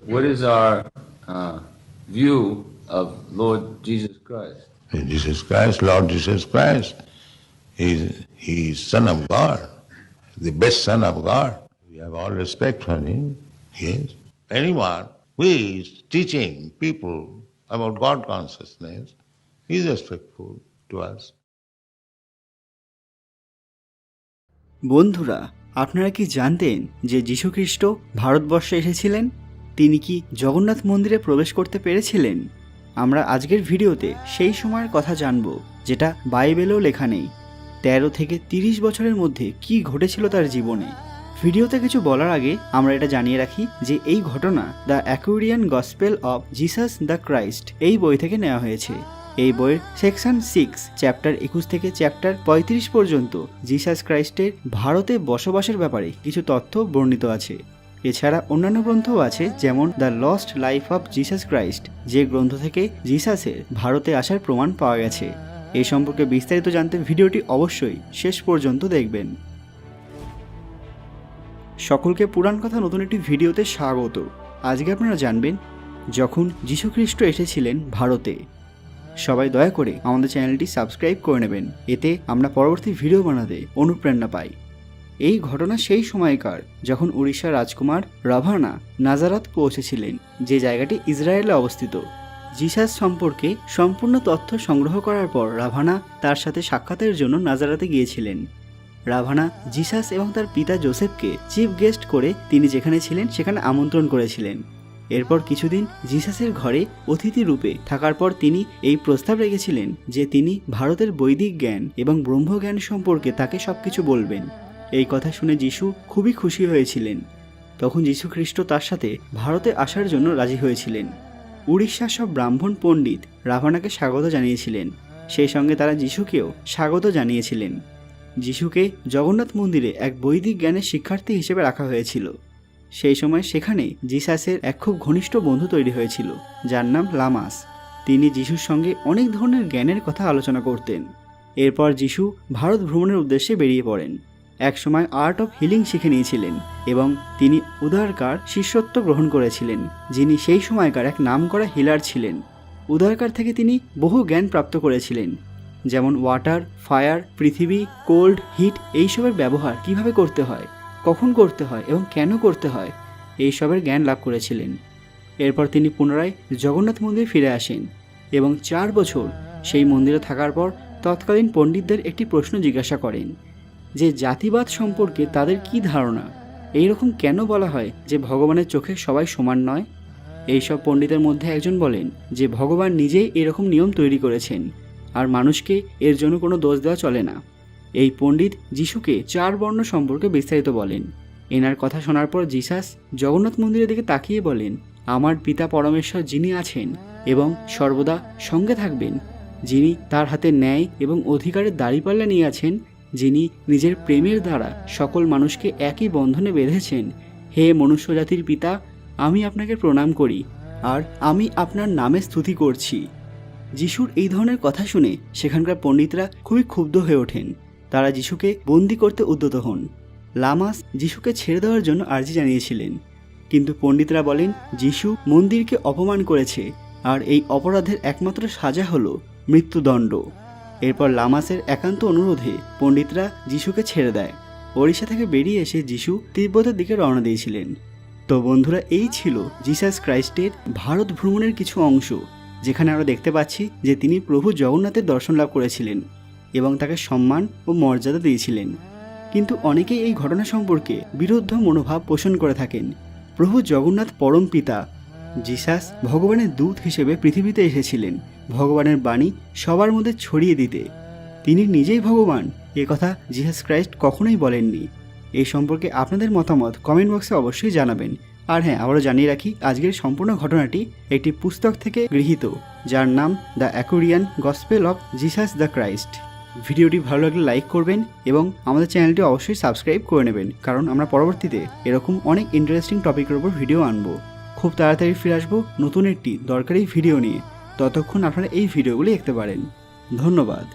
what is our view of Lord Jesus Christ? Jesus Christ, Lord Jesus Christ, he is Son of God, the best Son of God. We have all respect for him. Yes. Anyone who is teaching people about God consciousness is respectful to us. বন্ধুরা, আপনারা কি জানতেন যে যীশু খ্রিস্ট ভারতবর্ষে এসেছিলেন? তিনি কি জগন্নাথ মন্দিরে প্রবেশ করতে পেরেছিলেন? আমরা আজকের ভিডিওতে সেই সময়ের কথা জানব যেটা বাইবেলেও লেখা নেই। 13 থেকে 30 বছরের মধ্যে কি ঘটেছিল তার জীবনে। ভিডিওতে কিছু বলার আগে আমরা এটা জানিয়ে রাখি যে এই ঘটনা the Aquarian Gospel of Jesus the Christ এই বই থেকে নেওয়া হয়েছে। এই বইয়ের সেকশন 6 চ্যাপ্টার 21 থেকে চ্যাপ্টার 35 পর্যন্ত জিসাস ক্রাইস্টের ভারতে বসবাসের ব্যাপারে কিছু তথ্য বর্ণিত আছে। এছাড়া অন্যান্য গ্রন্থও আছে, যেমন the lost life of Jesus Christ, যে গ্রন্থ থেকে জিসাসের ভারতে আসার প্রমাণ পাওয়া গেছে। এই সম্পর্কে বিস্তারিত জানতে ভিডিওটি অবশ্যই শেষ পর্যন্ত দেখবেন। সকলকে পুরাণ কথা নতুন একটি ভিডিওতে স্বাগত। আজকে আপনারা জানবেন যখন যীশু খ্রিস্ট এসেছিলেন ভারতে। সবাই দয়া করে আমাদের চ্যানেলটি সাবস্ক্রাইব করে নেবেন, এতে আমরা পরবর্তী ভিডিও বানাতে অনুপ্রেরণা পাই। এই ঘটনা সেই সময়কার যখন উড়িষ্যার রাজকুমার রাভানা নাজারাত পৌঁছেছিলেন, যে জায়গাটি ইসরায়েলে অবস্থিত। জিসাস সম্পর্কে সম্পূর্ণ তথ্য সংগ্রহ করার পর রাভানা তার সাথে সাক্ষাতের জন্য নাজারাতে গিয়েছিলেন। রাভানা জিসাস এবং তার পিতা জোসেফকে চিফ গেস্ট করে তিনি যেখানে ছিলেন সেখানে আমন্ত্রণ করেছিলেন। এরপর কিছুদিন জিসাসের ঘরে অতিথি রূপে থাকার পর তিনি এই প্রস্তাব রেখেছিলেন যে তিনি ভারতের বৈদিক জ্ঞান এবং ব্রহ্মজ্ঞান সম্পর্কে তাকে সবকিছু বলবেন। এই কথা শুনে যিশু খুবই খুশি হয়েছিলেন। তখন যীশু খ্রিস্ট তার সাথে ভারতে আসার জন্য রাজি হয়েছিলেন। উড়িষ্যার সব ব্রাহ্মণ পণ্ডিত রাভানাকে স্বাগত জানিয়েছিলেন, সেই সঙ্গে তারা যিশুকেও স্বাগত জানিয়েছিলেন। যিশুকে জগন্নাথ মন্দিরে এক বৈদিক জ্ঞানের শিক্ষার্থী হিসেবে রাখা হয়েছিল। সেই সময় সেখানে জিসাসের এক খুব ঘনিষ্ঠ বন্ধু তৈরি হয়েছিল, যার নাম লামাস। তিনি যিশুর সঙ্গে অনেক ধরনের জ্ঞানের কথা আলোচনা করতেন। এরপর যিশু ভারত ভ্রমণের উদ্দেশ্যে বেরিয়ে পড়েন। একসময় আর্ট অফ হিলিং শিখে নিয়েছিলেন এবং তিনি উদারকার শিষ্যত্ব গ্রহণ করেছিলেন, যিনি সেই সময়কার এক নামকরা হিলার ছিলেন। উদারকার থেকে তিনি বহু জ্ঞান প্রাপ্ত করেছিলেন, যেমন ওয়াটার, ফায়ার, পৃথিবী, কোল্ড, হিট এইসবের ব্যবহার কিভাবে করতে হয়, কখন করতে হয় এবং কেন করতে হয়, এইসবের জ্ঞান লাভ করেছিলেন। এরপর তিনি পুনরায় জগন্নাথ মন্দিরে ফিরে আসেন এবং 4 বছর সেই মন্দিরে থাকার পর তৎকালীন পণ্ডিতদের একটি প্রশ্ন জিজ্ঞাসা করেন যে জাতিবাদ সম্পর্কে তাদের কি ধারণা, এইরকম কেন বলা হয় যে ভগবানের চোখে সবাই সমান নয়। এইসব পণ্ডিতের মধ্যে একজন বলেন যে ভগবান নিজেই এরকম নিয়ম তৈরি করেছেন আর মানুষকে এর জন্য কোনো দোষ দেওয়া চলে না। এই পণ্ডিত যিশুকে 4 বর্ণ সম্পর্কে বিস্তারিত বলেন। এনার কথা শোনার পর জিসাস জগন্নাথ মন্দিরের দিকে তাকিয়ে বলেন, আমার পিতা পরমেশ্বর যিনি আছেন এবং সর্বদা সঙ্গে থাকবেন, যিনি তার হাতে ন্যায় এবং অধিকারের দাঁড়িপাল্লা নিয়ে আছেন, যিনি নিজের প্রেমের দ্বারা সকল মানুষকে একই বন্ধনে বেঁধেছেন, হে মনুষ্যজাতির পিতা, আমি আপনাকে প্রণাম করি আর আমি আপনার নামে স্তুতি করছি। যিশুর এই ধরনের কথা শুনে সেখানকার পণ্ডিতরা খুবই ক্ষুব্ধ হয়ে ওঠেন। তারা যিশুকে বন্দি করতে উদ্যত হন। লামাস যিশুকে ছেড়ে দেওয়ার জন্য আর্জি জানিয়েছিলেন, কিন্তু পণ্ডিতরা বলেন যিশু মন্দিরকে অপমান করেছে আর এই অপরাধের একমাত্র সাজা হলো মৃত্যুদণ্ড। এরপর লামাসের একান্ত অনুরোধে পণ্ডিতরা যিশুকে ছেড়ে দেয়। ওড়িশা থেকে বেরিয়ে এসে যিশু তিব্বতের দিকে রওনা দিয়েছিলেন। তো বন্ধুরা, এই ছিল জিসাস ক্রাইস্টের ভারত ভ্রমণের কিছু অংশ, যেখানে আমরা দেখতে পাচ্ছি যে তিনি প্রভু জগন্নাথের দর্শন লাভ করেছিলেন এবং তাকে সম্মান ও মর্যাদা দিয়েছিলেন। কিন্তু অনেকেই এই ঘটনা সম্পর্কে বিরুদ্ধ মনোভাব পোষণ করে থাকেন। প্রভু জগন্নাথ পরম পিতা, জিসাস ভগবানের দূত হিসেবে পৃথিবীতে এসেছিলেন ভগবানের বাণী সবার মধ্যে ছড়িয়ে দিতে। তিনি নিজেই ভগবান এ কথা জিসাস ক্রাইস্ট কখনোই বলেননি। এই সম্পর্কে আপনাদের মতামত কমেন্ট বক্সে অবশ্যই জানাবেন। আর হ্যাঁ, আবারও জানিয়ে রাখি আজকের সম্পূর্ণ ঘটনাটি একটি পুস্তক থেকে গৃহীত, যার নাম the Aquarian Gospel of Jesus the Christ. ভিডিওটি ভালো লাগলে লাইক করবেন এবং আমাদের চ্যানেলটি অবশ্যই সাবস্ক্রাইব করে নেবেন, কারণ আমরা পরবর্তীতে এরকম অনেক ইন্টারেস্টিং টপিকের উপর ভিডিও আনবো। খুব তাড়াতাড়ি ফিরে আসবো নতুন একটি দরকারি ভিডিও নিয়ে। ততক্ষণ আপনারা এই ভিডিওগুলি দেখতে পারেন। ধন্যবাদ।